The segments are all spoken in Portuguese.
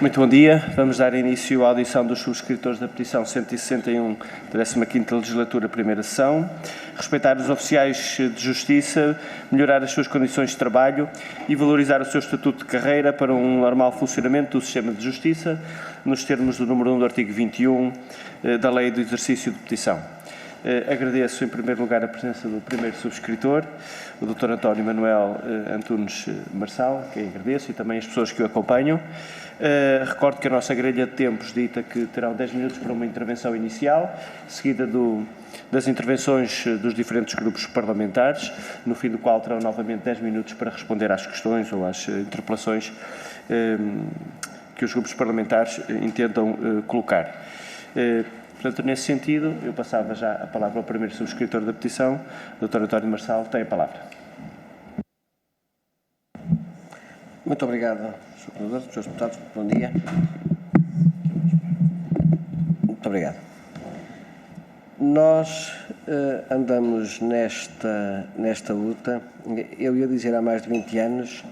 Muito bom dia. Vamos dar início à audição dos subscritores da petição 161 da 15ª Legislatura, primeira sessão. Respeitar os oficiais de justiça, melhorar as suas condições de trabalho e valorizar o seu estatuto de carreira para um normal funcionamento do sistema de justiça, nos termos do número 1 do artigo 21 da Lei do Exercício de Petição. Agradeço, em primeiro lugar, a presença do primeiro subscritor, o Dr. António Manuel Antunes Marçal, que agradeço, e também as pessoas que o acompanham. Recordo que a nossa grelha de tempos dita que terão 10 minutos para uma intervenção inicial, seguida das intervenções dos diferentes grupos parlamentares, no fim do qual terão novamente 10 minutos para responder às questões ou às interpelações que os grupos parlamentares intentam colocar. Portanto, nesse sentido, eu passava já a palavra ao primeiro subscritor da petição, Dr. António Marçal, tem a palavra. Muito obrigado, Sr. Coordenador, Srs. Deputados, bom dia. Muito obrigado. Nós andamos nesta luta, eu ia dizer há mais de 20 anos,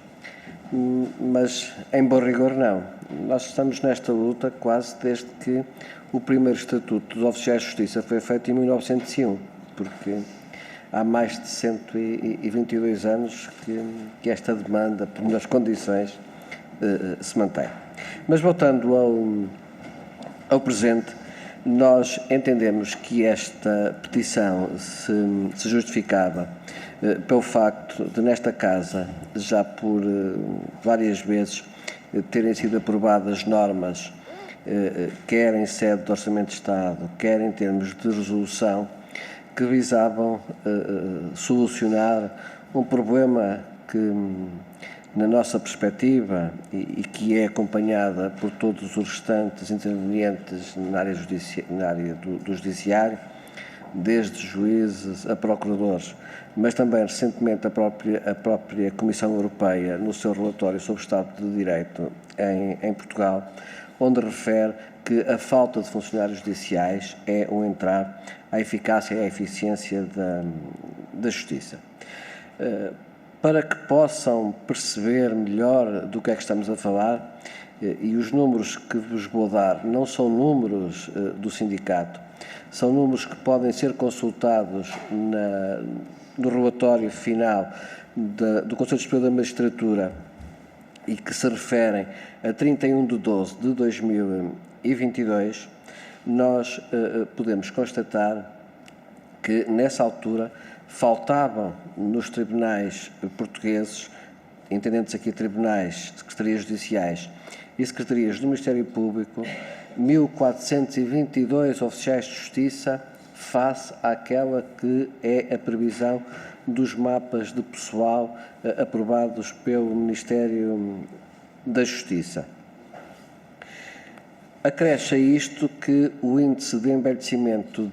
mas em bom rigor não. Nós estamos nesta luta quase desde que o primeiro Estatuto dos Oficiais de Justiça foi feito em 1901, porque há mais de 122 anos que esta demanda, por melhores condições, se mantém. Mas voltando ao presente, nós entendemos que esta petição se justificava pelo facto de, nesta Casa, já por várias vezes terem sido aprovadas normas, quer em sede de Orçamento de Estado, quer em termos de resolução, que visavam solucionar um problema que, na nossa perspectiva, e que é acompanhada por todos os restantes intervenientes na área do Judiciário, desde juízes a procuradores, mas também recentemente a própria Comissão Europeia, no seu relatório sobre o Estado de Direito em Portugal, onde refere que a falta de funcionários judiciais é um entrave à eficácia e à eficiência da Justiça. Para que possam perceber melhor do que é que estamos a falar, e os números que vos vou dar não são números do sindicato, são números que podem ser consultados no relatório final do Conselho Superior da Magistratura e que se referem a 31 de 12 de 2022, nós podemos constatar que, nessa altura, faltavam nos tribunais portugueses, entendendo-se aqui tribunais, secretarias judiciais e secretarias do Ministério Público, 1.422 oficiais de justiça face àquela que é a previsão dos mapas de pessoal aprovados pelo Ministério da Justiça. Acresce a isto que o índice de envelhecimento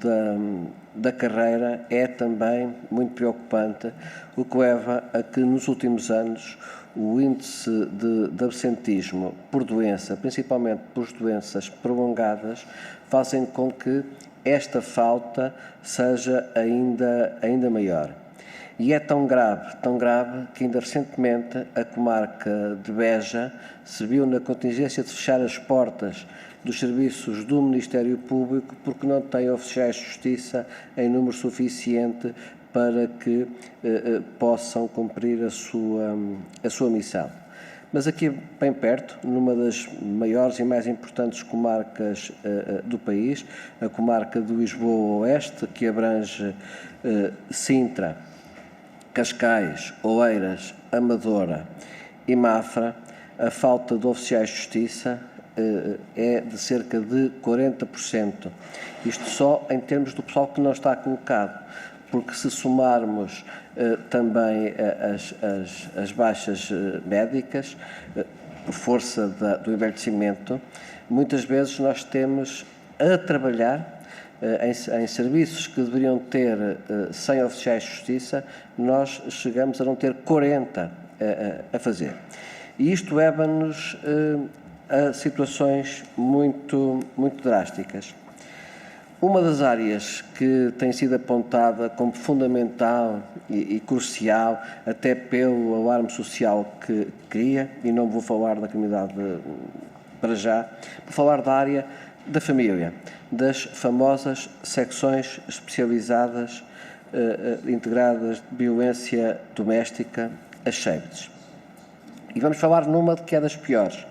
da carreira é também muito preocupante, o que leva a que nos últimos anos o índice de absentismo por doença, principalmente por doenças prolongadas, fazem com que esta falta seja ainda maior. E é tão grave que ainda recentemente a comarca de Beja se viu na contingência de fechar as portas dos serviços do Ministério Público porque não tem oficiais de justiça em número suficiente para que possam cumprir a sua missão. Mas aqui bem perto, numa das maiores e mais importantes comarcas do país, a comarca de Lisboa Oeste, que abrange Sintra, Cascais, Oeiras, Amadora e Mafra, a falta de oficiais de justiça é de cerca de 40%. Isto só em termos do pessoal que não está colocado, porque se somarmos também as baixas médicas, por força do envelhecimento, muitas vezes nós temos a trabalhar em serviços que deveriam ter 100 oficiais de justiça, nós chegamos a não ter 40 a fazer. E isto leva-nos a situações muito drásticas. Uma das áreas que tem sido apontada como fundamental e crucial, até pelo alarme social que cria, e não vou falar da criminalidade para já, por falar da área da família, das famosas secções especializadas integradas de violência doméstica, as SHAPES. E vamos falar numa que é das piores,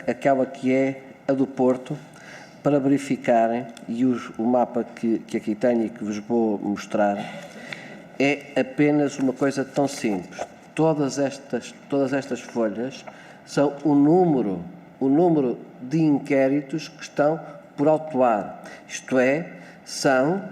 aquela que é a do Porto, para verificarem, e o mapa que aqui tenho e que vos vou mostrar, é apenas uma coisa tão simples. Todas estas folhas são o número de inquéritos que estão por autuar. Isto é, são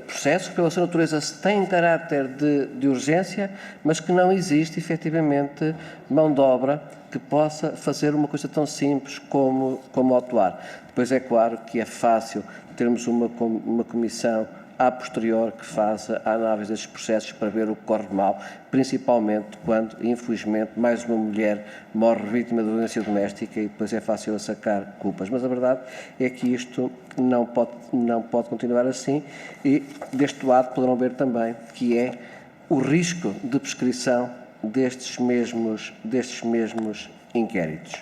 processos que, pela sua natureza, têm caráter de urgência, mas que não existe, efetivamente, mão de obra que possa fazer uma coisa tão simples como autuar. Depois é claro que é fácil termos uma comissão a posterior que faça a análise destes processos para ver o que corre mal, principalmente quando, infelizmente, mais uma mulher morre vítima de violência doméstica e depois é fácil sacar culpas. Mas a verdade é que isto não pode continuar assim e deste lado poderão ver também que é o risco de prescrição destes mesmos inquéritos.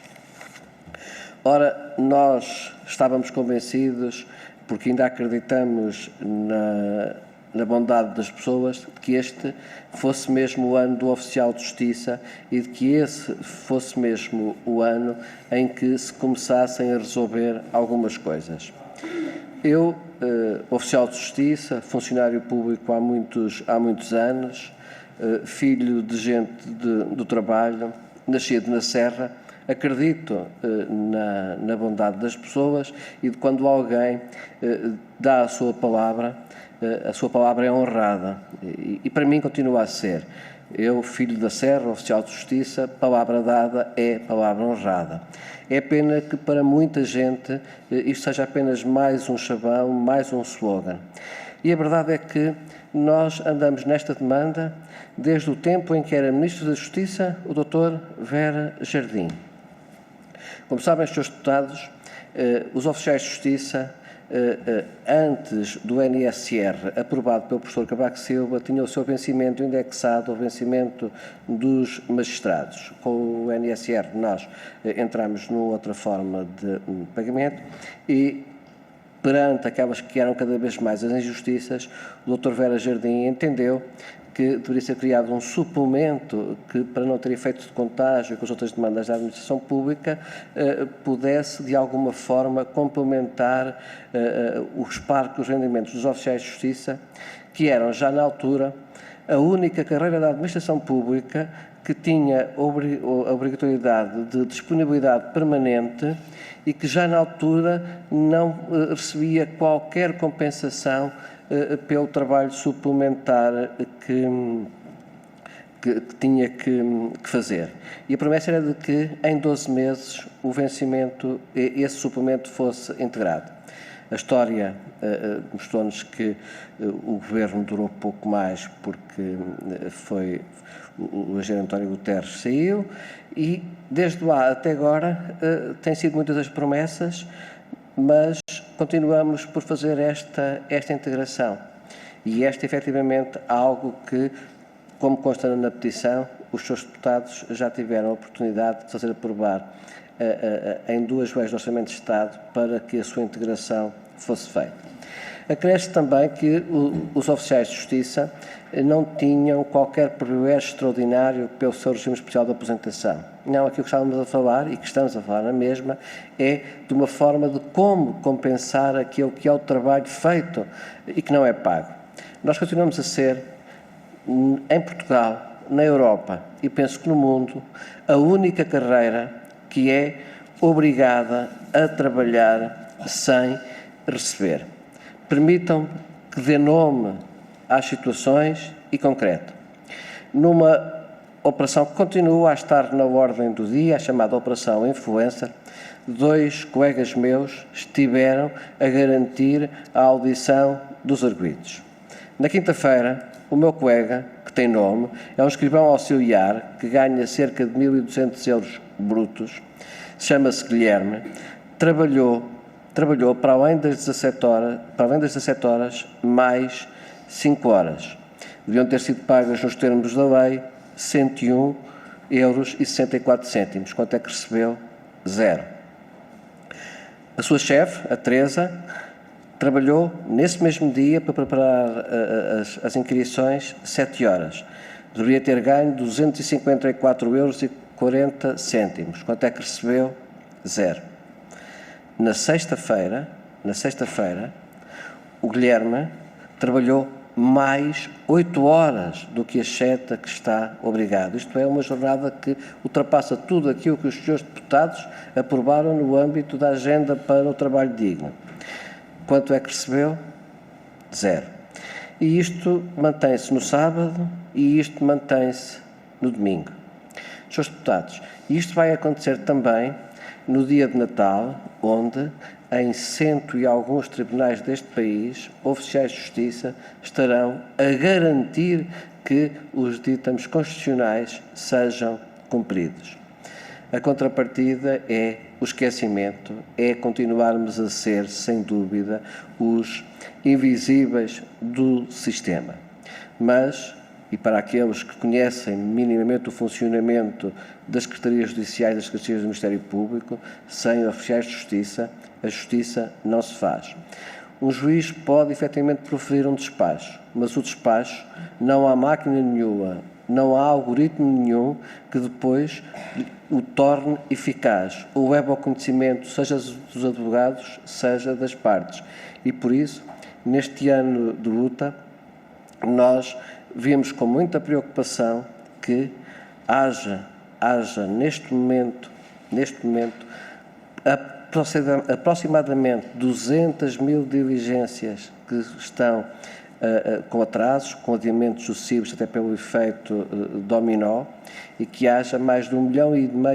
Ora, nós estávamos convencidos, porque ainda acreditamos na bondade das pessoas, de que este fosse mesmo o ano do oficial de justiça e de que esse fosse mesmo o ano em que se começassem a resolver algumas coisas. Eu, oficial de justiça, funcionário público há muitos anos, filho de gente do trabalho, nascido na Serra, acredito na bondade das pessoas e de quando alguém dá a sua palavra é honrada e para mim continua a ser. Eu, filho da Serra, oficial de justiça, palavra dada é palavra honrada. É pena que para muita gente isto seja apenas mais um chavão, mais um slogan. E a verdade é que nós andamos nesta demanda desde o tempo em que era Ministro da Justiça o Dr. Vera Jardim. Como sabem, Srs. Deputados, os oficiais de justiça, antes do NSR aprovado pelo professor Cavaco Silva, tinham o seu vencimento indexado ao vencimento dos magistrados. Com o NSR nós entramos numa outra forma de pagamento e, perante aquelas que eram cada vez mais as injustiças, o Dr. Vera Jardim entendeu que deveria ser criado um suplemento que, para não ter efeitos de contágio com as outras demandas da administração pública, pudesse, de alguma forma, complementar os parcos rendimentos dos oficiais de justiça, que eram, já na altura, a única carreira da administração pública que tinha a obrigatoriedade de disponibilidade permanente e que, já na altura, não recebia qualquer compensação pelo trabalho suplementar que tinha que fazer. E a promessa era de que, em 12 meses, o vencimento, esse suplemento fosse integrado. A história mostrou-nos que o Governo durou pouco mais porque o engenheiro António Guterres saiu e, desde lá até agora, têm sido muitas as promessas, mas continuamos por fazer esta integração. E esta, efetivamente, algo que, como consta na petição, os seus deputados já tiveram a oportunidade de fazer aprovar em 2 leis de Orçamento de Estado para que a sua integração fosse feita. Acresce também que os oficiais de justiça não tinham qualquer privilégio extraordinário pelo seu regime especial de aposentação. Não, aquilo que estávamos a falar e que estamos a falar na mesma é de uma forma de como compensar aquilo que é o trabalho feito e que não é pago. Nós continuamos a ser, em Portugal, na Europa e penso que no mundo, a única carreira que é obrigada a trabalhar sem receber. Permitam-me que dê nome às situações e concreto. Numa operação que continua a estar na ordem do dia, a chamada Operação Influencer, 2 colegas meus estiveram a garantir a audição dos arguidos. Na quinta-feira, o meu colega, que tem nome, é um escrivão auxiliar que ganha cerca de 1.200 euros brutos, chama-se Guilherme, trabalhou para além das 17 horas, mais 5 horas. Deviam ter sido pagas nos termos da lei 101,64 €. Quanto é que recebeu? 0. A sua chefe, a Teresa, trabalhou nesse mesmo dia para preparar as inscrições 7 horas. Deveria ter ganho 254,40 €. Quanto é que recebeu? 0. Na sexta-feira, o Guilherme trabalhou mais 8 horas do que a cheta que está obrigado. Isto é uma jornada que ultrapassa tudo aquilo que os senhores deputados aprovaram no âmbito da agenda para o trabalho digno. Quanto é que recebeu? 0. E isto mantém-se no sábado e isto mantém-se no domingo. Senhores deputados, isto vai acontecer também no dia de Natal, onde em 100 e alguns tribunais deste país, oficiais de justiça estarão a garantir que os ditames constitucionais sejam cumpridos. A contrapartida é o esquecimento, é continuarmos a ser, sem dúvida, os invisíveis do sistema. Mas, e para aqueles que conhecem minimamente o funcionamento das Secretarias Judiciais e das Secretarias do Ministério Público, sem oficiais de justiça, a justiça não se faz. Um juiz pode efetivamente proferir um despacho, mas o despacho não há máquina nenhuma, não há algoritmo nenhum que depois o torne eficaz, ou leve ao conhecimento, seja dos advogados, seja das partes. E por isso, neste ano de luta, nós vimos com muita preocupação que haja neste momento, aproximadamente 200 mil diligências que estão com atrasos, com adiamentos sucessivos até pelo efeito dominó, e que haja mais de 1,5 milhão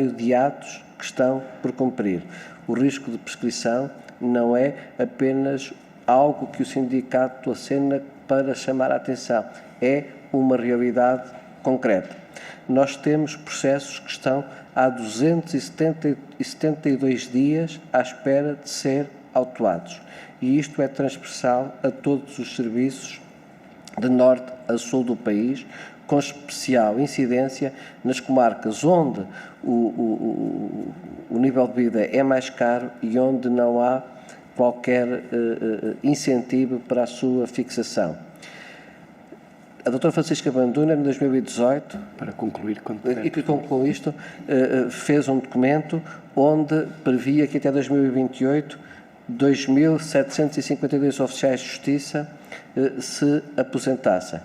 de atos que estão por cumprir. O risco de prescrição não é apenas algo que o sindicato acena para chamar a atenção, é uma realidade concreta. Nós temos processos que estão há 272 dias à espera de ser autuados. E isto é transversal a todos os serviços de norte a sul do país, com especial incidência nas comarcas onde o nível de vida é mais caro e onde não há qualquer incentivo para a sua fixação. A doutora Francisca Banduna, em 2018, para concluir, e que concluiu isto, fez um documento onde previa que até 2028 2.752 oficiais de justiça se aposentassem.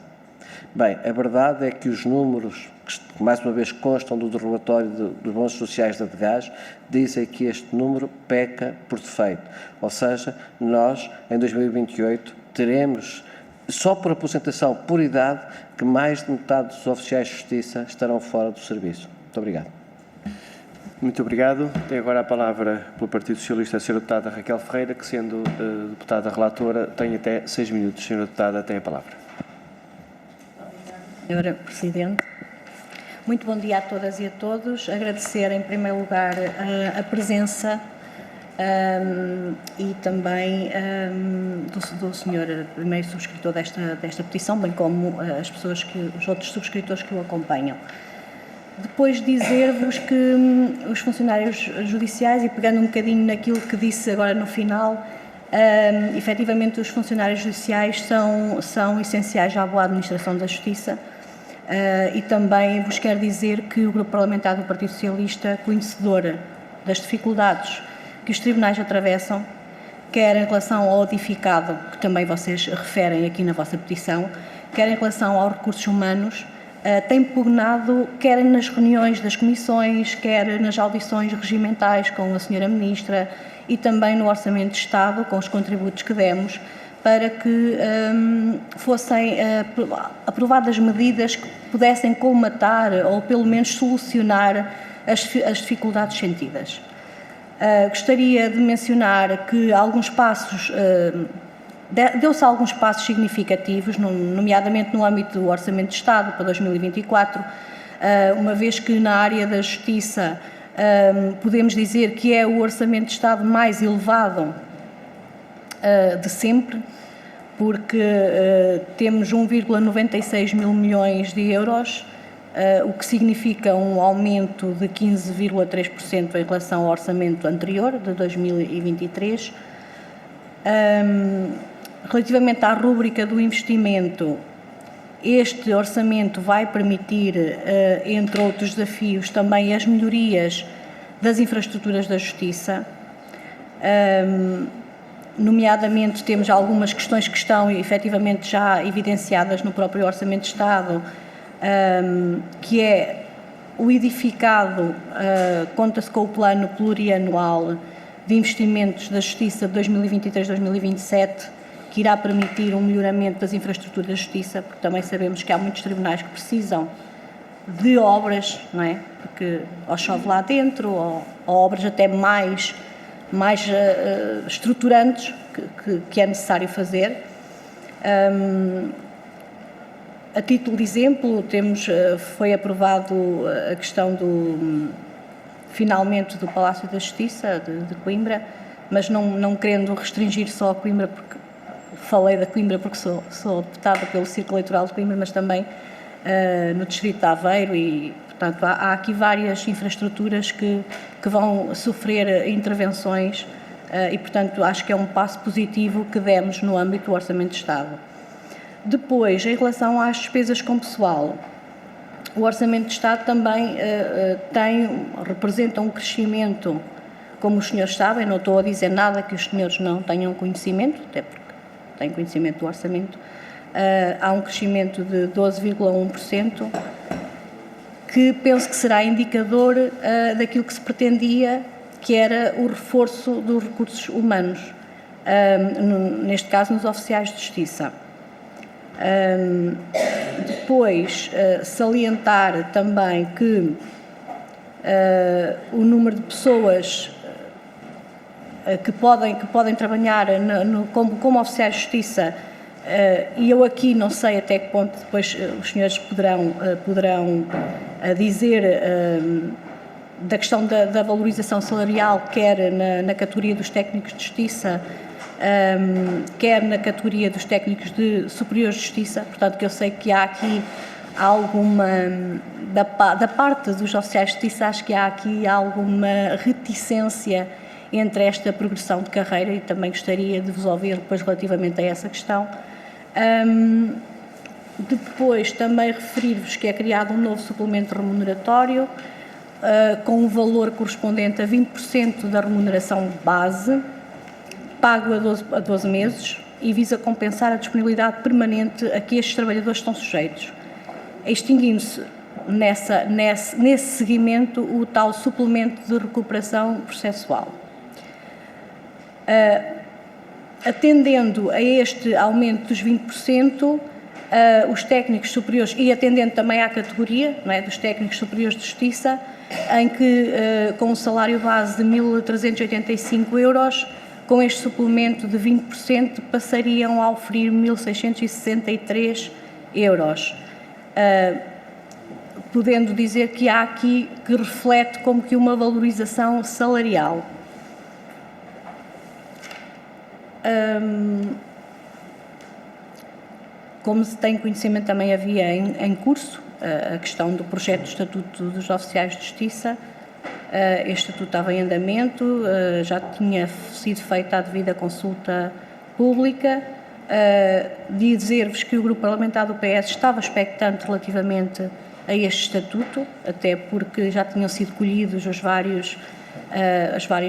Bem, a verdade é que os números, que mais uma vez constam do relatório dos bónus sociais da DGAS, dizem que este número peca por defeito. Ou seja, nós, em 2028, teremos, só por aposentação por idade, que mais de metade dos oficiais de justiça estarão fora do serviço. Muito obrigado. Muito obrigado. Tem agora a palavra pelo Partido Socialista a Sra. Deputada Raquel Ferreira, que, sendo deputada relatora, tem até 6 minutos. Sra. Deputada, tem a palavra. Senhora Presidente, muito bom dia a todas e a todos. Agradecer, em primeiro lugar, a presença e também do Sr. primeiro subscritor desta petição, bem como os outros subscritores que o acompanham. Depois dizer-vos que os funcionários judiciais, e pegando um bocadinho naquilo que disse agora no final, efetivamente os funcionários judiciais são essenciais à boa administração da Justiça, e também vos quero dizer que o Grupo Parlamentar do Partido Socialista, conhecedor das dificuldades que os tribunais atravessam, quer em relação ao edificado, que também vocês referem aqui na vossa petição, quer em relação aos recursos humanos, tem pugnado, quer nas reuniões das comissões, quer nas audições regimentais com a Sra. Ministra e também no Orçamento de Estado, com os contributos que demos, para que fossem aprovadas medidas que pudessem colmatar ou pelo menos solucionar as dificuldades sentidas. Gostaria de mencionar que alguns passos, deu-se alguns passos significativos, nomeadamente no âmbito do Orçamento de Estado para 2024, uma vez que na área da Justiça podemos dizer que é o Orçamento de Estado mais elevado de sempre, porque temos 1,96 mil milhões de euros o que significa um aumento de 15,3% em relação ao orçamento anterior, de 2023. Relativamente à rúbrica do investimento, este orçamento vai permitir, entre outros desafios, também as melhorias das infraestruturas da Justiça. Nomeadamente, temos algumas questões que estão efetivamente já evidenciadas no próprio Orçamento de Estado, que é o edificado, conta-se com o plano plurianual de investimentos da Justiça de 2023-2027, que irá permitir um melhoramento das infraestruturas da Justiça, porque também sabemos que há muitos tribunais que precisam de obras, não é? Porque ou chove lá dentro, ou obras até mais estruturantes que é necessário fazer. A título de exemplo, foi aprovado a questão finalmente do Palácio da Justiça de Coimbra, mas não querendo restringir só a Coimbra, porque falei da Coimbra porque sou deputada pelo Círculo Eleitoral de Coimbra, mas também no Distrito de Aveiro e, portanto, há aqui várias infraestruturas que vão sofrer intervenções e, portanto, acho que é um passo positivo que demos no âmbito do Orçamento de Estado. Depois, em relação às despesas com pessoal, o Orçamento de Estado também representa um crescimento, como os senhores sabem, não estou a dizer nada que os senhores não tenham conhecimento, até porque têm conhecimento do orçamento, há um crescimento de 12,1%, que penso que será indicador daquilo que se pretendia, que era o reforço dos recursos humanos, neste caso nos oficiais de justiça. Depois, salientar também que o número de pessoas que podem trabalhar como oficiais de justiça, e eu aqui não sei até que ponto depois os senhores poderão dizer da questão da valorização salarial, quer na categoria dos técnicos de justiça, quer na categoria dos técnicos superiores de justiça. Portanto, que eu sei que há aqui alguma, da parte dos oficiais de justiça, acho que há aqui alguma reticência entre esta progressão de carreira, e também gostaria de vos ouvir depois relativamente a essa questão. Depois, também referir-vos que é criado um novo suplemento remuneratório, com um valor correspondente a 20% da remuneração base, pago a 12 meses, e visa compensar a disponibilidade permanente a que estes trabalhadores estão sujeitos, extinguindo-se nesse seguimento o tal suplemento de recuperação processual. Atendendo a este aumento dos 20%, os técnicos superiores, e atendendo também à categoria, não é, dos técnicos superiores de justiça, em que com um salário base de 1.385 euros, com este suplemento de 20%, passariam a oferir 1.663 euros. Podendo dizer que há aqui que reflete como que uma valorização salarial. Como se tem conhecimento, também havia em curso a questão do projeto de Estatuto dos Oficiais de Justiça. Este estatuto estava em andamento, já tinha sido feita a devida consulta pública. Dizer-vos que o grupo parlamentar do PS estava expectante relativamente a este estatuto, até porque já tinham sido colhidos as várias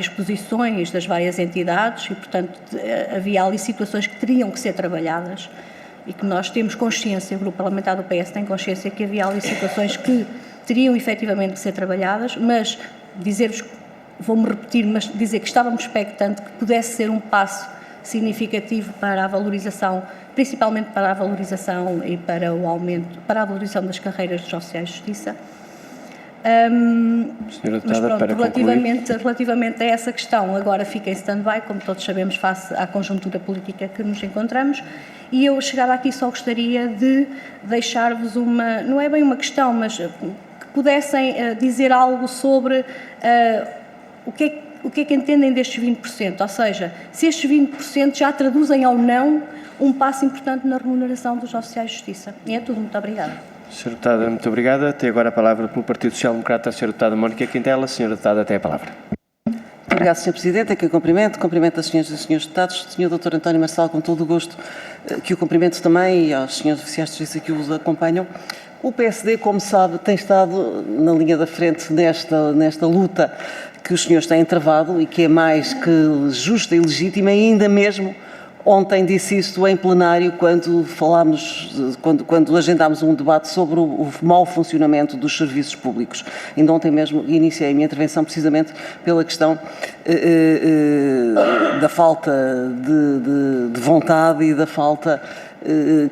posições das várias entidades e, portanto, havia ali situações que teriam que ser trabalhadas e que nós temos consciência, o grupo parlamentar do PS tem consciência que havia ali situações que teriam efetivamente que ser trabalhadas, mas dizer-vos, vou-me repetir, mas dizer que estávamos expectantes que pudesse ser um passo significativo para a valorização, principalmente para a valorização e para o aumento, para a valorização das carreiras dos oficiais de justiça. Mas pronto, relativamente a essa questão, agora fica em stand-by, como todos sabemos, face à conjuntura política que nos encontramos, e eu, chegada aqui, só gostaria de deixar-vos não é bem uma questão, mas que pudessem dizer algo sobre o que é que entendem destes 20%, ou seja, se estes 20% já traduzem ou não um passo importante na remuneração dos oficiais de justiça. E é tudo, muito obrigada. Sra. Deputada, muito obrigada. Tem agora a palavra pelo Partido Social Democrata a Sra. Deputada Mónica Quintela. Sra. Deputada, tem a palavra. Muito obrigada, Sr. Presidente. É que eu cumprimento as senhoras e senhores deputados, Sr. Dr. António Marçal, com todo o gosto, que o cumprimento também, e aos senhores oficiais de justiça que os acompanham. O PSD, como sabe, tem estado na linha da frente nesta luta que os senhores têm travado e que é mais que justa e legítima, e ainda mesmo ontem disse isto em plenário quando agendámos um debate sobre o mau funcionamento dos serviços públicos. Ainda ontem mesmo iniciei a minha intervenção precisamente pela questão da falta de vontade e da falta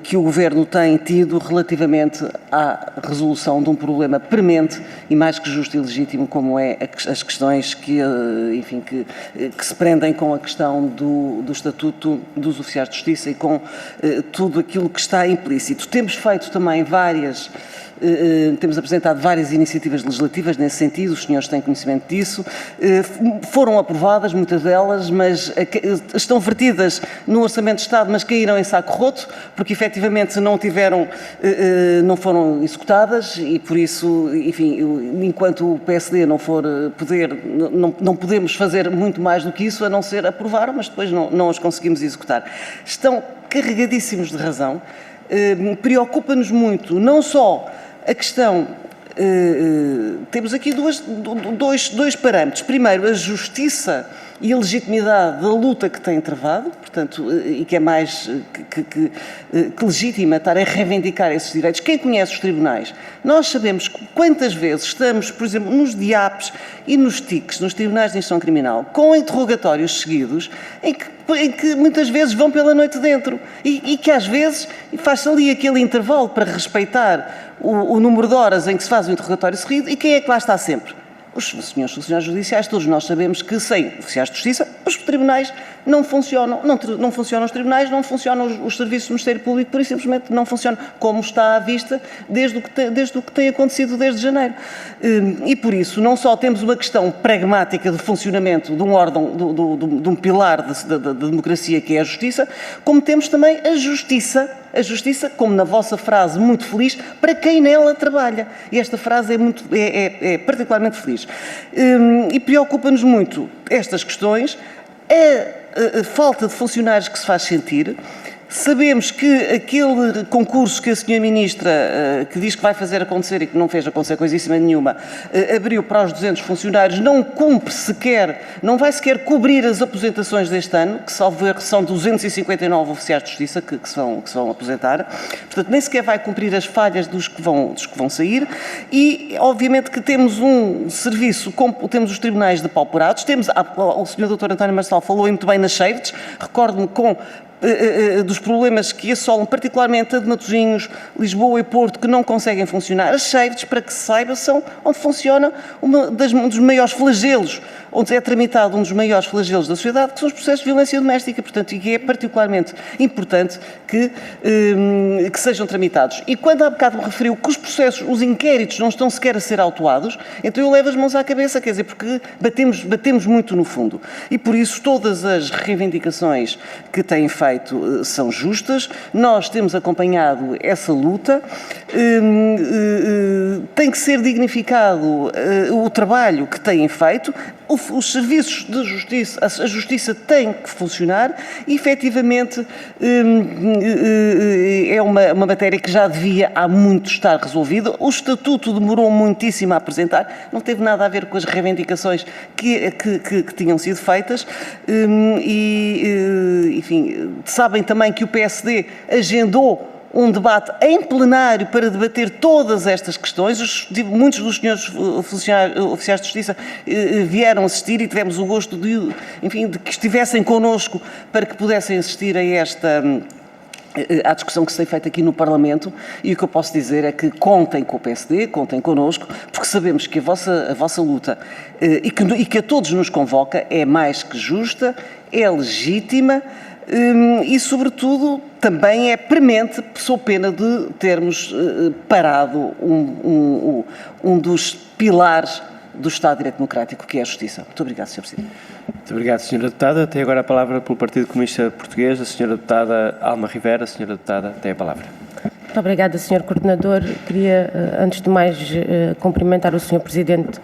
que o Governo tem tido relativamente à resolução de um problema premente e mais que justo e legítimo, como é as questões que se prendem com a questão do Estatuto dos Oficiais de Justiça e com tudo aquilo que está implícito. Temos feito também temos apresentado várias iniciativas legislativas nesse sentido, os senhores têm conhecimento disso, foram aprovadas, muitas delas, mas estão vertidas no Orçamento de Estado, mas caíram em saco roto, porque efetivamente não foram executadas e por isso, enfim, enquanto o PSD não for não podemos fazer muito mais do que isso, a não ser aprovar, mas depois não os conseguimos executar. Estão carregadíssimos de razão, preocupa-nos muito, não só a questão, temos aqui dois parâmetros. Primeiro, a justiça e a legitimidade da luta que tem travado, portanto, e que é mais que legítima estar a reivindicar esses direitos. Quem conhece os tribunais, nós sabemos quantas vezes estamos, por exemplo, nos DIAPs e nos TICs, nos Tribunais de Instrução Criminal, com interrogatórios seguidos, em que muitas vezes vão pela noite dentro e que às vezes faz-se ali aquele intervalo para respeitar o número de horas em que se faz o interrogatório seguido e quem é que lá está sempre? Os senhores funcionários judiciais, todos nós sabemos que sem oficiais de justiça os tribunais não funcionam, não funcionam os tribunais, não funcionam os serviços do Ministério Público, por isso simplesmente não funcionam, como está à vista desde o que tem acontecido desde janeiro. E por isso, não só temos uma questão pragmática de funcionamento de um órgão, de um pilar da democracia que é a justiça, como temos também a justiça, como na vossa frase muito feliz, para quem nela trabalha. E esta frase é particularmente feliz. E preocupa-nos muito estas questões, a falta de funcionários que se faz sentir. Sabemos que aquele concurso que a Sra. Ministra, que diz que vai fazer acontecer e que não fez acontecer coisíssima nenhuma, abriu para os 200 funcionários, não cumpre sequer, não vai sequer cobrir as aposentações deste ano, que salvo erro são 259 oficiais de justiça que se vão aposentar, portanto nem sequer vai cumprir as falhas dos que vão sair e obviamente que temos um serviço, temos os tribunais depauperados, o Sr. Dr. António Marçal falou muito bem nas Seives, recordo-me dos problemas que assolam particularmente a de Matosinhos, Lisboa e Porto, que não conseguem funcionar. As Seives, para que se saiba, são onde funciona um dos maiores flagelos, onde é tramitado um dos maiores flagelos da sociedade, que são os processos de violência doméstica, portanto, e que é particularmente importante que sejam tramitados. E quando há bocado me referiu que os inquéritos não estão sequer a ser autuados, então eu levo as mãos à cabeça, quer dizer, porque batemos muito no fundo. E por isso todas as reivindicações que têm feito são justas, nós temos acompanhado essa luta, tem que ser dignificado o trabalho que têm feito, os serviços de justiça, a justiça tem que funcionar e, efetivamente, é uma matéria que já devia há muito estar resolvida. O Estatuto demorou muitíssimo a apresentar, não teve nada a ver com as reivindicações que tinham sido feitas enfim, sabem também que o PSD agendou um debate em plenário para debater todas estas questões. Muitos dos senhores oficiais de justiça vieram assistir e tivemos o gosto de que estivessem connosco para que pudessem assistir à discussão que se tem feito aqui no Parlamento, e o que eu posso dizer é que contem com o PSD, contem connosco, porque sabemos que a vossa luta e que a todos nos convoca é mais que justa, é legítima e, sobretudo, também é premente, sob pena de termos parado um dos pilares do Estado de Direito Democrático, que é a Justiça. Muito obrigado, Sr. Presidente. Muito obrigado, Sra. Deputada. Tem agora a palavra pelo Partido Comunista Português, a Sra. Deputada Alma Rivera. Sra. Deputada, tem a palavra. Muito obrigada, Sr. Coordenador. Queria, antes de mais, cumprimentar o Sr. Presidente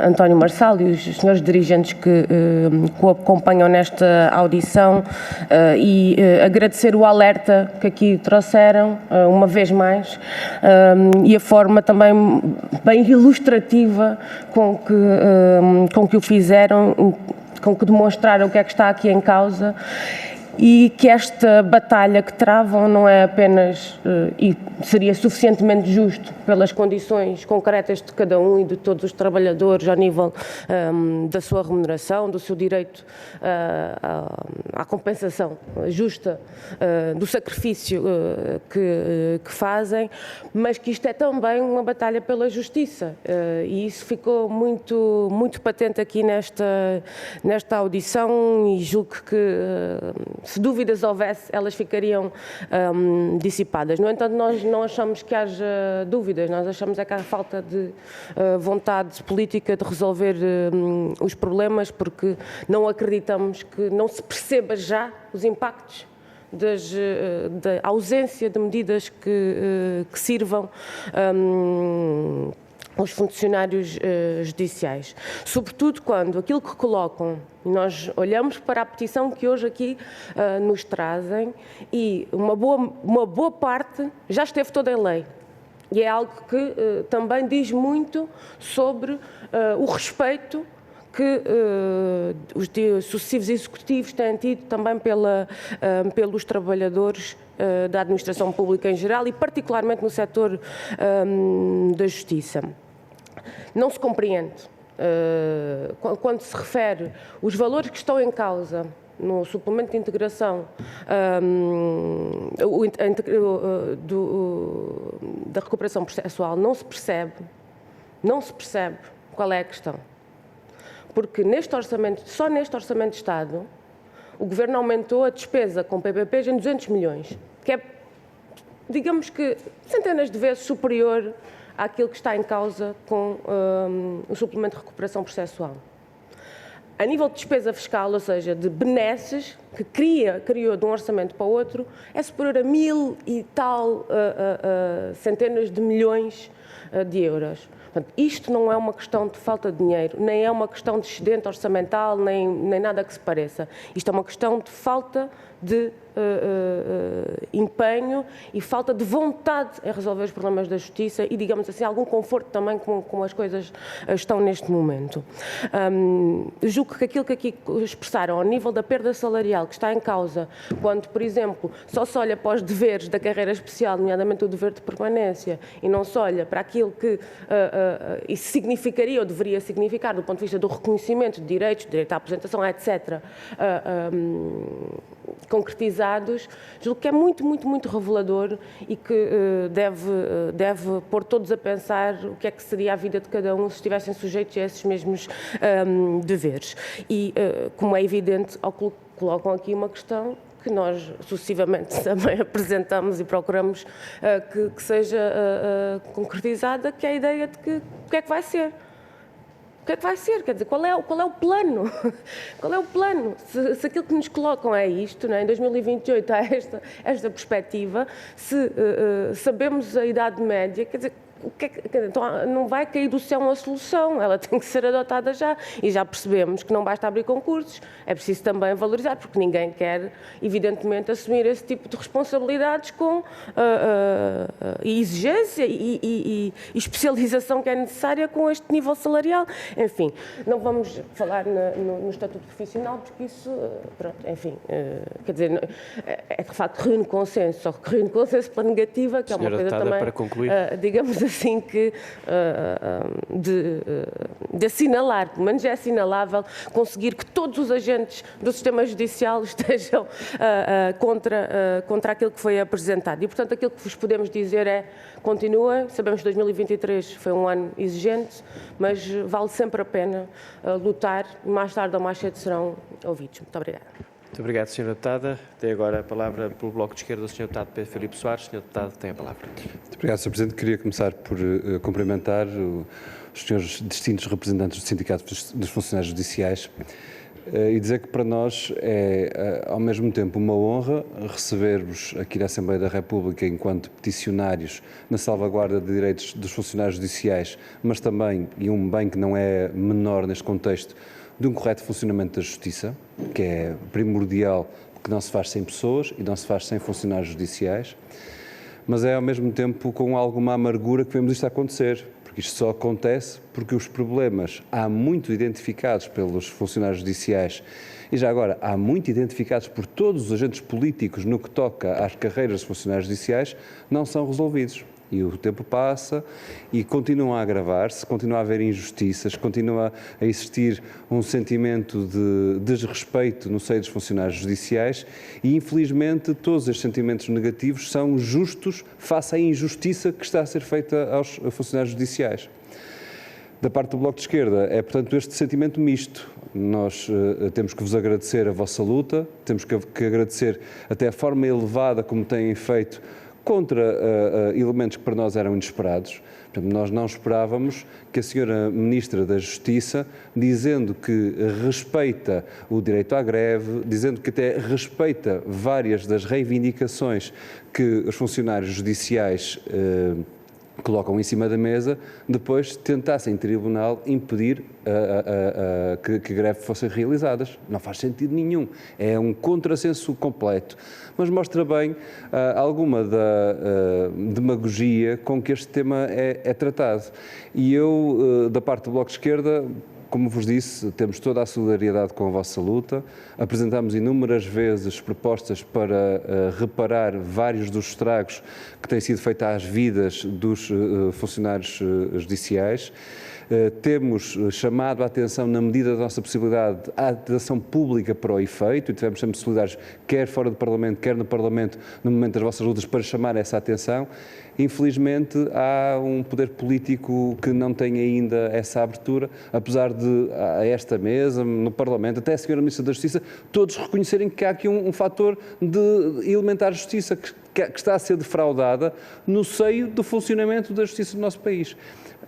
António Marçal e os senhores dirigentes que o acompanham nesta audição e agradecer o alerta que aqui trouxeram, uma vez mais, e a forma também bem ilustrativa com que o fizeram, com que demonstraram o que é que está aqui em causa. E que esta batalha que travam não é apenas, e seria suficientemente justo pelas condições concretas de cada um e de todos os trabalhadores ao nível da sua remuneração, do seu direito à compensação justa do sacrifício que fazem, mas que isto é também uma batalha pela justiça. E isso ficou muito, muito patente aqui nesta audição e julgo que se dúvidas houvesse, elas ficariam dissipadas. No entanto, nós não achamos que haja dúvidas, nós achamos é que há falta de vontade política de resolver os problemas, porque não acreditamos que não se perceba já os impactos da ausência de medidas que sirvam aos funcionários judiciais, sobretudo quando aquilo que colocam, nós olhamos para a petição que hoje aqui nos trazem e uma boa parte já esteve toda em lei. E é algo que também diz muito sobre o respeito que os sucessivos executivos têm tido também pelos trabalhadores da administração pública em geral e particularmente no setor da justiça. Não se compreende, quando se refere os valores que estão em causa no suplemento de integração da recuperação processual, não se percebe qual é a questão. Porque só neste Orçamento de Estado, o Governo aumentou a despesa com PPPs em 200 milhões, que é, digamos que, centenas de vezes superior àquilo que está em causa com o suplemento de recuperação processual. A nível de despesa fiscal, ou seja, de benesses, que criou de um orçamento para o outro, é superior a 1000 e tal centenas de milhões de euros. Portanto, isto não é uma questão de falta de dinheiro, nem é uma questão de excedente orçamental, nem nada que se pareça. Isto é uma questão de falta de empenho e falta de vontade em resolver os problemas da justiça e, digamos assim, algum conforto também como as coisas estão neste momento. Julgo que aquilo que aqui expressaram ao nível da perda salarial que está em causa, quando, por exemplo, só se olha para os deveres da carreira especial, nomeadamente o dever de permanência, e não se olha para aquilo que isso significaria ou deveria significar do ponto de vista do reconhecimento de direitos, direito à aposentação, etc., concretizados, julgo que é muito, muito, muito revelador e que deve pôr todos a pensar o que é que seria a vida de cada um se estivessem sujeitos a esses mesmos deveres. E, como é evidente, colocam aqui uma questão que nós sucessivamente também apresentamos e procuramos que seja concretizada, que é a ideia de que o que é que vai ser. O que é que vai ser? Quer dizer, qual é o plano? Qual é o plano? Se aquilo que nos colocam é isto, não é? Em 2028 há esta perspectiva, se sabemos a idade média, quer dizer, então, não vai cair do céu uma solução, ela tem que ser adotada já. E já percebemos que não basta abrir concursos, é preciso também valorizar, porque ninguém quer, evidentemente, assumir esse tipo de responsabilidades com exigência e especialização que é necessária com este nível salarial. Enfim, não vamos falar no estatuto profissional, porque isso, pronto, enfim, quer dizer, é de facto reúne consenso, só que reúne consenso pela negativa, que é uma coisa também, para concluir, digamos assim, que de assinalar, pelo menos é assinalável, conseguir que todos os agentes do sistema judicial estejam contra aquilo que foi apresentado. E, portanto, aquilo que vos podemos dizer é, continuem, sabemos que 2023 foi um ano exigente, mas vale sempre a pena lutar, e mais tarde ou mais cedo serão ouvidos. Muito obrigada. Muito obrigado, Sra. Deputada. Tem agora a palavra pelo Bloco de Esquerda o Sr. Deputado Pedro Filipe Soares. Sr. Deputado, tem a palavra. Muito obrigado, Sr. Presidente. Queria começar por cumprimentar os senhores distintos representantes do Sindicato dos Funcionários Judiciais e dizer que para nós é, ao mesmo tempo, uma honra receber-vos aqui na Assembleia da República enquanto peticionários na salvaguarda de direitos dos funcionários judiciais, mas também, e um bem que não é menor neste contexto, de um correto funcionamento da Justiça, que é primordial, porque não se faz sem pessoas e não se faz sem funcionários judiciais, mas é ao mesmo tempo com alguma amargura que vemos isto acontecer, porque isto só acontece porque os problemas há muito identificados pelos funcionários judiciais e já agora há muito identificados por todos os agentes políticos no que toca às carreiras dos funcionários judiciais, não são resolvidos. E o tempo passa e continuam a agravar-se, continua a haver injustiças, continua a existir um sentimento de desrespeito no seio dos funcionários judiciais e, infelizmente, todos estes sentimentos negativos são justos face à injustiça que está a ser feita aos funcionários judiciais. Da parte do Bloco de Esquerda é, portanto, este sentimento misto. Nós temos que vos agradecer a vossa luta, temos que agradecer até a forma elevada como têm feito contra elementos que para nós eram inesperados. Portanto, nós não esperávamos que a senhora Ministra da Justiça, dizendo que respeita o direito à greve, dizendo que até respeita várias das reivindicações que os funcionários judiciais colocam em cima da mesa, depois tentassem em tribunal impedir que greves fossem realizadas. Não faz sentido nenhum. É um contrassenso completo. Mas mostra bem alguma da demagogia com que este tema é tratado. E eu, da parte do Bloco de Esquerda, como vos disse, temos toda a solidariedade com a vossa luta, apresentamos inúmeras vezes propostas para reparar vários dos estragos que têm sido feitos às vidas dos funcionários judiciais. Temos chamado a atenção, na medida da nossa possibilidade, à atenção pública para o efeito, e tivemos sempre solidários, quer fora do Parlamento, quer no Parlamento, no momento das vossas lutas, para chamar essa atenção. Infelizmente, há um poder político que não tem ainda essa abertura, apesar de, a esta mesa, no Parlamento, até a Sra. Ministra da Justiça, todos reconhecerem que há aqui um fator de elementar justiça que está a ser defraudada no seio do funcionamento da justiça do nosso país.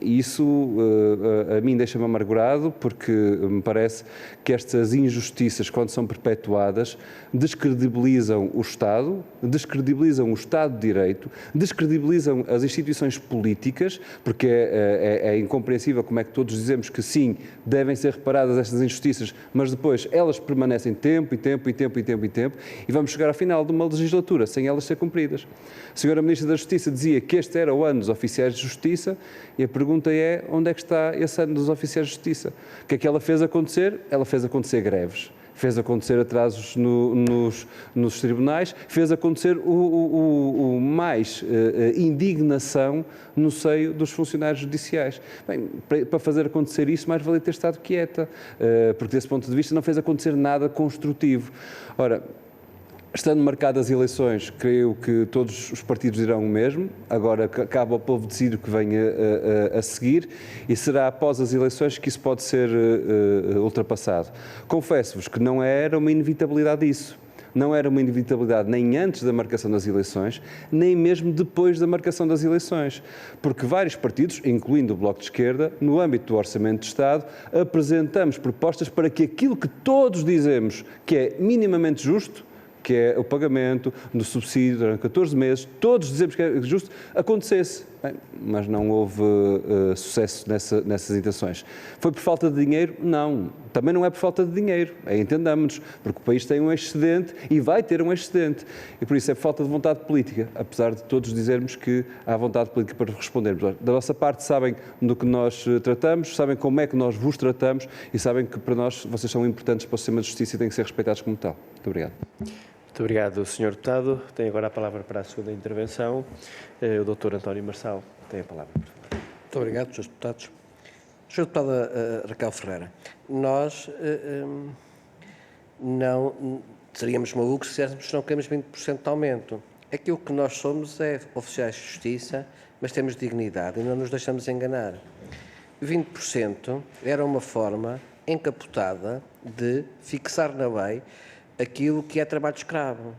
Isso a mim deixa-me amargurado, porque me parece que estas injustiças, quando são perpetuadas, descredibilizam o Estado, descredibilizam o Estado de Direito, descredibilizam as instituições políticas, porque é incompreensível como é que todos dizemos que sim, devem ser reparadas estas injustiças, mas depois elas permanecem tempo e vamos chegar ao final de uma legislatura sem elas ser cumpridas. A Sra. Ministra da Justiça dizia que este era o ano dos oficiais de justiça e a pergunta é, onde é que está esse ano dos oficiais de justiça? O que é que ela fez acontecer? Ela fez acontecer greves, fez acontecer atrasos nos tribunais, fez acontecer o mais indignação no seio dos funcionários judiciais. Bem, para fazer acontecer isso, mais valia ter estado quieta, porque desse ponto de vista não fez acontecer nada construtivo. Ora, estando marcadas as eleições, creio que todos os partidos dirão o mesmo. Agora cabe ao povo decidir o que vem a seguir e será após as eleições que isso pode ser ultrapassado. Confesso-vos que não era uma inevitabilidade isso. Não era uma inevitabilidade nem antes da marcação das eleições, nem mesmo depois da marcação das eleições, porque vários partidos, incluindo o Bloco de Esquerda, no âmbito do Orçamento de Estado, apresentamos propostas para que aquilo que todos dizemos que é minimamente justo, que é o pagamento do subsídio durante 14 meses, todos dizemos que é justo, acontecesse. Bem, mas não houve sucesso nessas intenções. Foi por falta de dinheiro? Não. Também não é por falta de dinheiro, entendamos-nos, porque o país tem um excedente e vai ter um excedente. E por isso é por falta de vontade política, apesar de todos dizermos que há vontade política para respondermos. Da nossa parte sabem do que nós tratamos, sabem como é que nós vos tratamos e sabem que para nós vocês são importantes para o sistema de justiça e têm que ser respeitados como tal. Muito obrigado. Muito obrigado, Sr. Deputado. Tem agora a palavra para a segunda intervenção. O Dr. António Marçal tem a palavra. Muito obrigado, Srs. Deputados. Sra. Deputada Raquel Ferreira, nós não seríamos malucos se disséssemos que não queremos 20% de aumento. Aquilo que nós somos é oficiais de justiça, mas temos dignidade e não nos deixamos enganar. 20% era uma forma encapotada de fixar na lei aquilo que é trabalho escravo.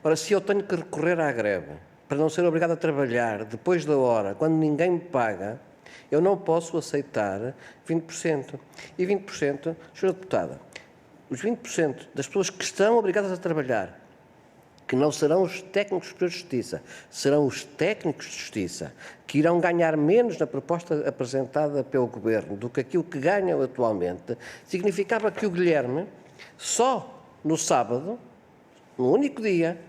Ora, se eu tenho que recorrer à greve para não ser obrigado a trabalhar depois da hora, quando ninguém me paga, eu não posso aceitar 20%. E 20%, Sra. Deputada, os 20% das pessoas que estão obrigadas a trabalhar, que não serão os técnicos superiores de justiça, serão os técnicos de justiça, que irão ganhar menos na proposta apresentada pelo Governo do que aquilo que ganham atualmente, significava que o Guilherme, só no sábado, no único dia,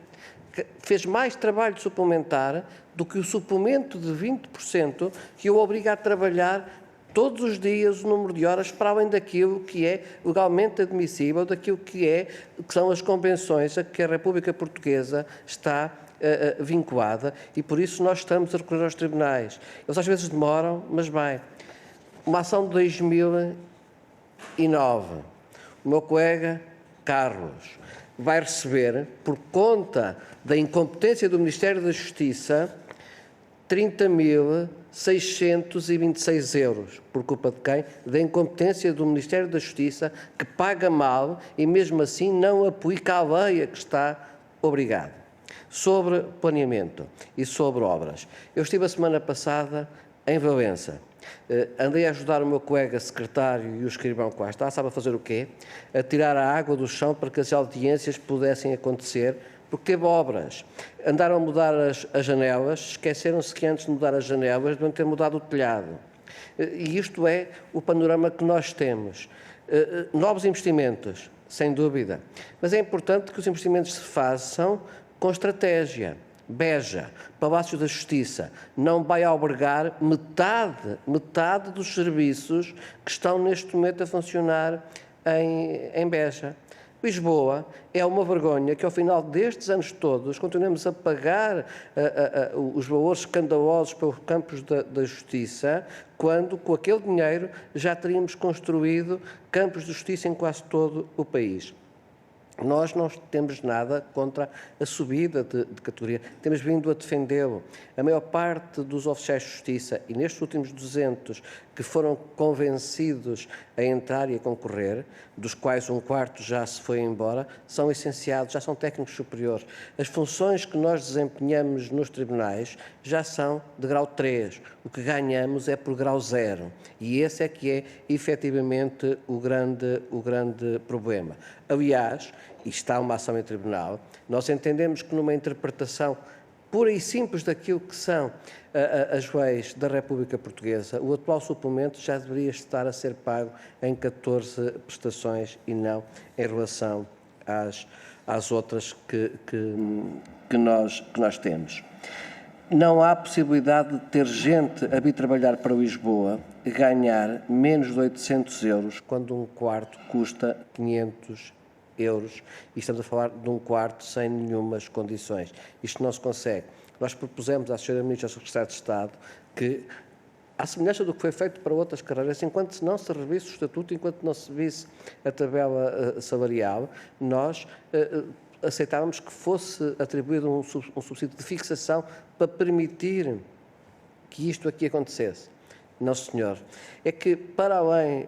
fez mais trabalho suplementar do que o suplemento de 20% que o obriga a trabalhar todos os dias o número de horas para além daquilo que é legalmente admissível, daquilo que são as convenções a que a República Portuguesa está vinculada, e por isso nós estamos a recorrer aos tribunais. Eles às vezes demoram, mas bem. Uma ação de 2009, o meu colega Carlos vai receber, por conta da incompetência do Ministério da Justiça, 30.626 euros. Por culpa de quem? Da incompetência do Ministério da Justiça, que paga mal e mesmo assim não aplica a lei a que está obrigado. Sobre planeamento e sobre obras. Eu estive a semana passada em Valença. Andei a ajudar o meu colega secretário e o escrivão que lá está, sabe a fazer o quê? A tirar a água do chão para que as audiências pudessem acontecer, porque teve obras. Andaram a mudar as janelas, esqueceram-se que antes de mudar as janelas deviam ter mudado o telhado. E isto é o panorama que nós temos. Novos investimentos, sem dúvida, mas é importante que os investimentos se façam com estratégia. Beja, Palácio da Justiça, não vai albergar metade dos serviços que estão neste momento a funcionar em Beja. Lisboa é uma vergonha que ao final destes anos todos continuemos a pagar os valores escandalosos pelos campos da Justiça, quando com aquele dinheiro já teríamos construído campos de justiça em quase todo o país. Nós não temos nada contra a subida de categoria, temos vindo a defendê-lo. A maior parte dos oficiais de justiça, e nestes últimos 200 que foram convencidos a entrar e a concorrer, dos quais um quarto já se foi embora, são licenciados, já são técnicos superiores. As funções que nós desempenhamos nos tribunais já são de grau 3. O que ganhamos é por grau 0. E esse é que é, efetivamente, o grande problema. Aliás, e está uma ação em tribunal, nós entendemos que numa interpretação pura e simples daquilo que são as leis da República Portuguesa, o atual suplemento já deveria estar a ser pago em 14 prestações e não em relação às outras que nós temos. Não há possibilidade de ter gente a vir trabalhar para Lisboa e ganhar menos de 800 euros, quando um quarto custa 500 euros, e estamos a falar de um quarto sem nenhumas condições. Isto não se consegue. Nós propusemos à Sra. Ministra e ao Secretário de Estado que, à semelhança do que foi feito para outras carreiras, enquanto não se revisse o estatuto, enquanto não se visse a tabela salarial, nós aceitávamos que fosse atribuído um subsídio de fixação para permitir que isto aqui acontecesse. Não, senhor. É que, para além,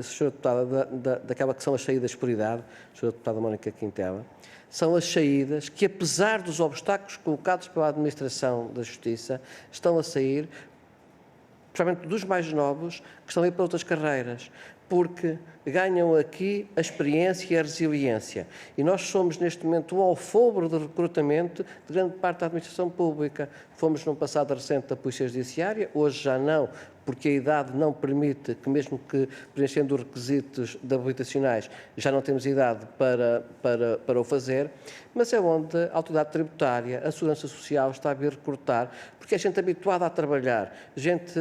Sra. Deputada, daquela que são as saídas por idade, Sra. Deputada Mónica Quintela, são as saídas que, apesar dos obstáculos colocados pela Administração da Justiça, estão a sair, principalmente dos mais novos, que estão a ir para outras carreiras, porque ganham aqui a experiência e a resiliência. E nós somos, neste momento, o alfobre de recrutamento de grande parte da administração pública. Fomos, num passado recente, da Polícia Judiciária, hoje já não, porque a idade não permite que, mesmo que preenchendo os requisitos habilitacionais, já não temos idade para o fazer, mas é onde a autoridade tributária, a segurança social está a vir recrutar, porque é gente habituada a trabalhar, gente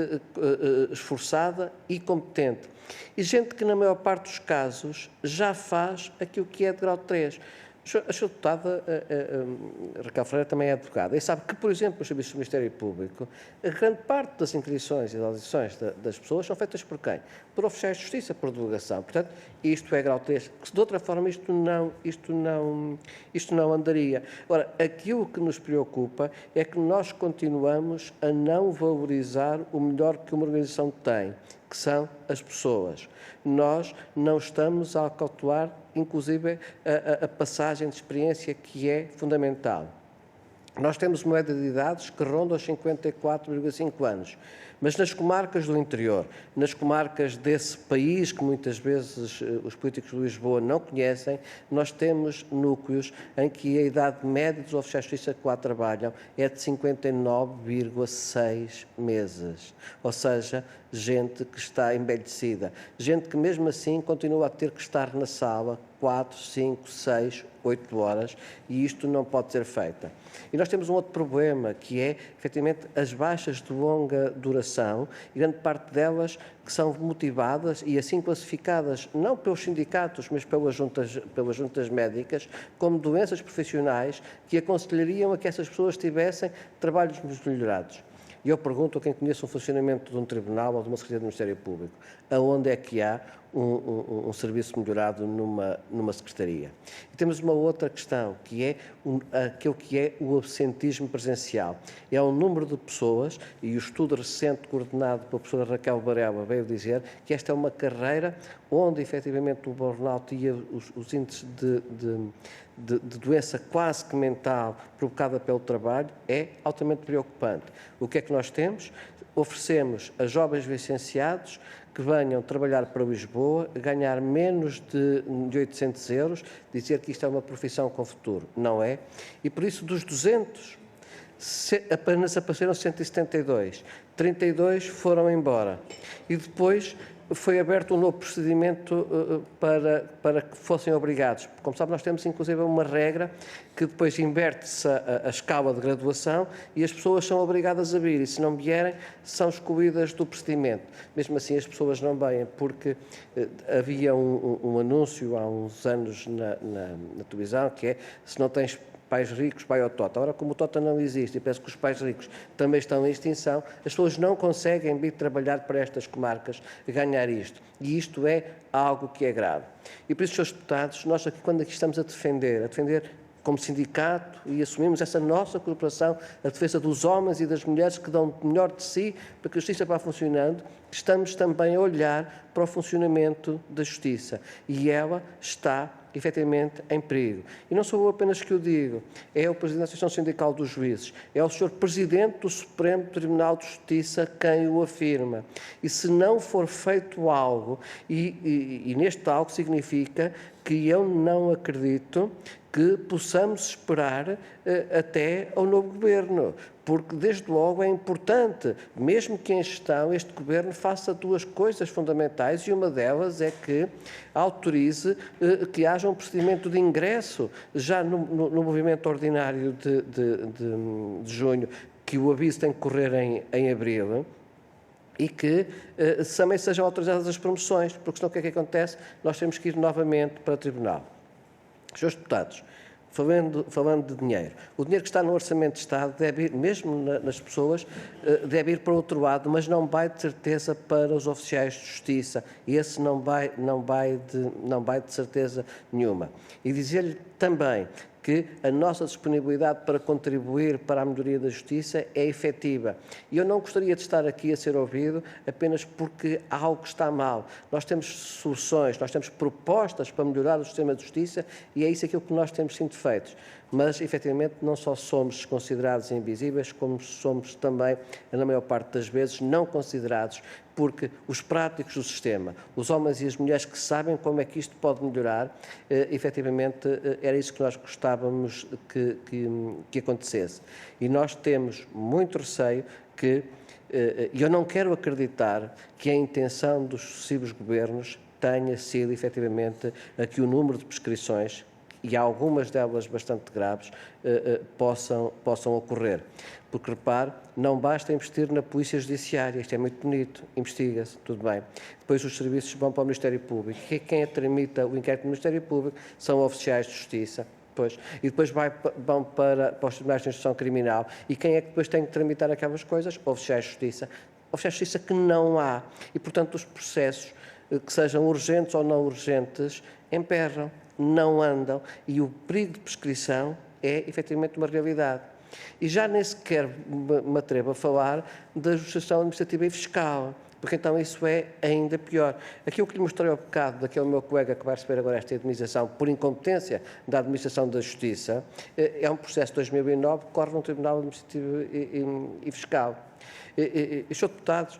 esforçada e competente. E gente que, na maior parte dos casos, já faz aquilo que é de grau 3. A Sra. Deputada Raquel Ferreira também é advogada e sabe que, por exemplo, nos serviços do Ministério Público, a grande parte das inquirições e das audições das pessoas são feitas por quem? Por oficiais de justiça, por delegação. Portanto, isto é grau 3. De outra forma, isto não andaria. Ora, aquilo que nos preocupa é que nós continuamos a não valorizar o melhor que uma organização tem, que são as pessoas. Nós não estamos a acautelar, inclusive, a passagem de experiência que é fundamental. Nós temos uma média de idades que ronda os 54,5 anos, mas nas comarcas do interior, nas comarcas desse país que muitas vezes os políticos de Lisboa não conhecem, nós temos núcleos em que a idade média dos oficiais de justiça que lá trabalham é de 59,6 meses, ou seja, gente que está envelhecida, gente que mesmo assim continua a ter que estar na sala 4, 5, 6, 8 horas, e isto não pode ser feito. E nós temos um outro problema, que é, efetivamente, as baixas de longa duração, e grande parte delas que são motivadas e assim classificadas, não pelos sindicatos, mas pelas juntas médicas, como doenças profissionais que aconselhariam a que essas pessoas tivessem trabalhos melhorados. E eu pergunto a quem conhece o funcionamento de um tribunal ou de uma secretaria do Ministério Público, aonde é que há um serviço melhorado numa secretaria? E temos uma outra questão, que é aquilo que é o absentismo presencial. É o número de pessoas, e o estudo recente coordenado pela professora Raquel Varela veio dizer que esta é uma carreira onde, efetivamente, o burnout e os índices de doença quase que mental provocada pelo trabalho é altamente preocupante. O que é que nós temos? Oferecemos a jovens licenciados que venham trabalhar para Lisboa, ganhar menos de 800 euros, dizer que isto é uma profissão com futuro. Não é. E por isso, dos 200, apenas apareceram 172. 32 foram embora. E depois foi aberto um novo procedimento para que fossem obrigados. Como sabe, nós temos inclusive uma regra que depois inverte-se a escala de graduação e as pessoas são obrigadas a vir, e se não vierem são excluídas do procedimento. Mesmo assim as pessoas não vêm, porque havia um anúncio há uns anos na televisão, que é: se não tens pais ricos, vai ao Tota. Ora, como o Tota não existe e parece que os pais ricos também estão em extinção, as pessoas não conseguem vir trabalhar para estas comarcas e ganhar isto. E isto é algo que é grave. E por isso, Srs. Deputados, nós aqui, quando aqui estamos a defender como sindicato, e assumimos essa nossa corporação, a defesa dos homens e das mulheres que dão o melhor de si para que a justiça vá funcionando, estamos também a olhar para o funcionamento da justiça. E ela está efetivamente em perigo. E não sou eu apenas que o digo, é o Presidente da Associação Sindical dos Juízes, é o Sr. Presidente do Supremo Tribunal de Justiça quem o afirma. E se não for feito algo, e neste algo significa que eu não acredito que possamos esperar até ao novo governo, porque desde logo é importante, mesmo que em gestão, este governo faça duas coisas fundamentais, e uma delas é que autorize que haja um procedimento de ingresso já no movimento ordinário de junho, que o aviso tem que correr em abril, e que também sejam autorizadas as promoções, porque senão o que é que acontece? Nós temos que ir novamente para o Tribunal. Srs. Deputados, falando de dinheiro, o dinheiro que está no Orçamento de Estado deve ir, mesmo nas pessoas, deve ir para o outro lado, mas não vai de certeza para os oficiais de justiça. Esse não vai de certeza nenhuma. E dizer-lhe também que a nossa disponibilidade para contribuir para a melhoria da justiça é efetiva. E eu não gostaria de estar aqui a ser ouvido apenas porque algo está mal. Nós temos soluções, nós temos propostas para melhorar o sistema de justiça, e é isso aquilo que nós temos sido feitos. Mas, efetivamente, não só somos considerados invisíveis, como somos também, na maior parte das vezes, não considerados, porque os práticos do sistema, os homens e as mulheres que sabem como é que isto pode melhorar, efetivamente, era isso que nós gostávamos que acontecesse. E nós temos muito receio que, e eu não quero acreditar que a intenção dos sucessivos governos tenha sido, efetivamente, que o número de prescrições, e algumas delas bastante graves, possam ocorrer. Porque, repare, não basta investir na Polícia Judiciária, isto é muito bonito, investiga-se, tudo bem. Depois os serviços vão para o Ministério Público. Quem tramita o inquérito do Ministério Público são oficiais de justiça. E depois vão para os tribunais de instrução criminal. E quem é que depois tem que tramitar aquelas coisas? Oficiais de justiça. Oficiais de justiça que não há. E, portanto, os processos, que sejam urgentes ou não urgentes, emperram, não andam, e o perigo de prescrição é, efetivamente, uma realidade. E já nem sequer me atrevo a falar da justiça administrativa e fiscal, porque porque então isso é ainda pior. Aquilo que lhe mostrei ao bocado daquele meu colega que vai receber agora esta indemnização por incompetência da Administração da Justiça, é um processo de 2009 que corre no Tribunal Administrativo e Fiscal. E, Sr. Deputados,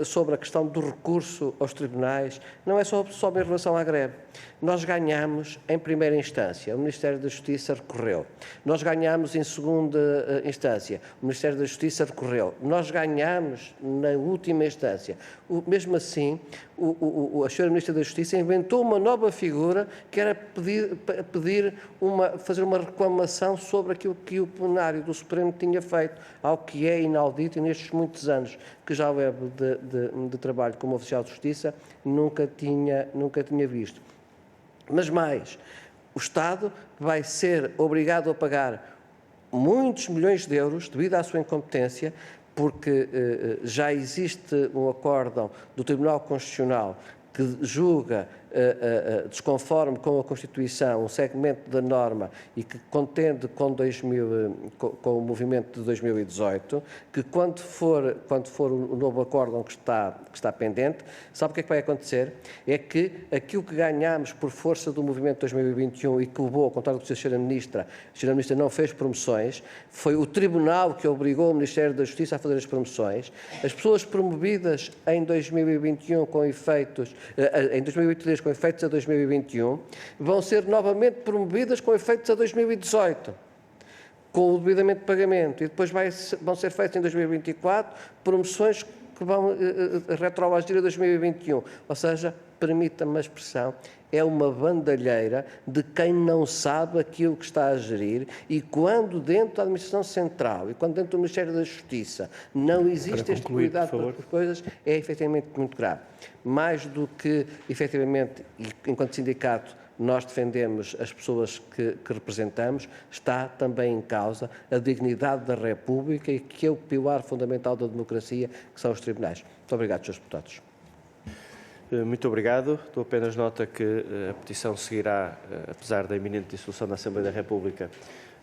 sobre a questão do recurso aos tribunais, não é só em relação à greve. Nós ganhamos em primeira instância, o Ministério da Justiça recorreu. Nós ganhamos em segunda instância, o Ministério da Justiça recorreu. Nós ganhamos na última instância. Mesmo assim, a Sra. Ministra da Justiça inventou uma nova figura que era fazer uma reclamação sobre aquilo que o plenário do Supremo tinha feito, algo que é inaudito e nestes muitos anos que já levo de trabalho como oficial de Justiça, nunca tinha visto. Mas mais, o Estado vai ser obrigado a pagar muitos milhões de euros devido à sua incompetência, porque já existe um acórdão do Tribunal Constitucional que julga desconforme com a Constituição um segmento da norma e que contende com o movimento de 2018, que quando for o novo acórdão que está pendente, sabe o que é que vai acontecer? É que aquilo que ganhámos por força do movimento de 2021 e que levou, ao contrário do que a Sra. Ministra não fez promoções, foi o Tribunal que obrigou o Ministério da Justiça a fazer as promoções. As pessoas promovidas em 2021 com efeitos, em 2023 com efeitos a 2021, vão ser novamente promovidas com efeitos a 2018, com o devidamente pagamento, e depois vão ser feitas em 2024 promoções que vão retroagir a 2021. Ou seja, permita-me a expressão, é uma bandalheira de quem não sabe aquilo que está a gerir, e quando dentro da Administração Central e quando dentro do Ministério da Justiça não existe este cuidado para as coisas, é efetivamente muito grave. Mais do que, efetivamente, e enquanto sindicato, nós defendemos as pessoas que representamos, está também em causa a dignidade da República e que é o pilar fundamental da democracia, que são os tribunais. Muito obrigado, Srs. Deputados. Muito obrigado. Dou apenas nota que a petição seguirá, apesar da iminente dissolução da Assembleia da República,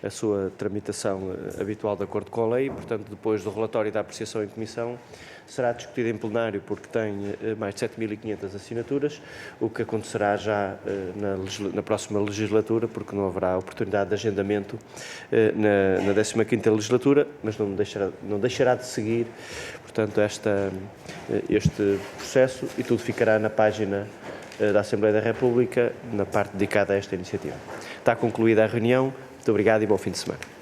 a sua tramitação habitual de acordo com a lei, portanto, depois do relatório e da apreciação em comissão, será discutida em plenário porque tem mais de 7.500 assinaturas, o que acontecerá já na próxima legislatura, porque não haverá oportunidade de agendamento na 15ª legislatura, mas não deixará de seguir, portanto, este processo, e tudo ficará na página da Assembleia da República, na parte dedicada a esta iniciativa. Está concluída a reunião. Muito obrigado e bom fim de semana.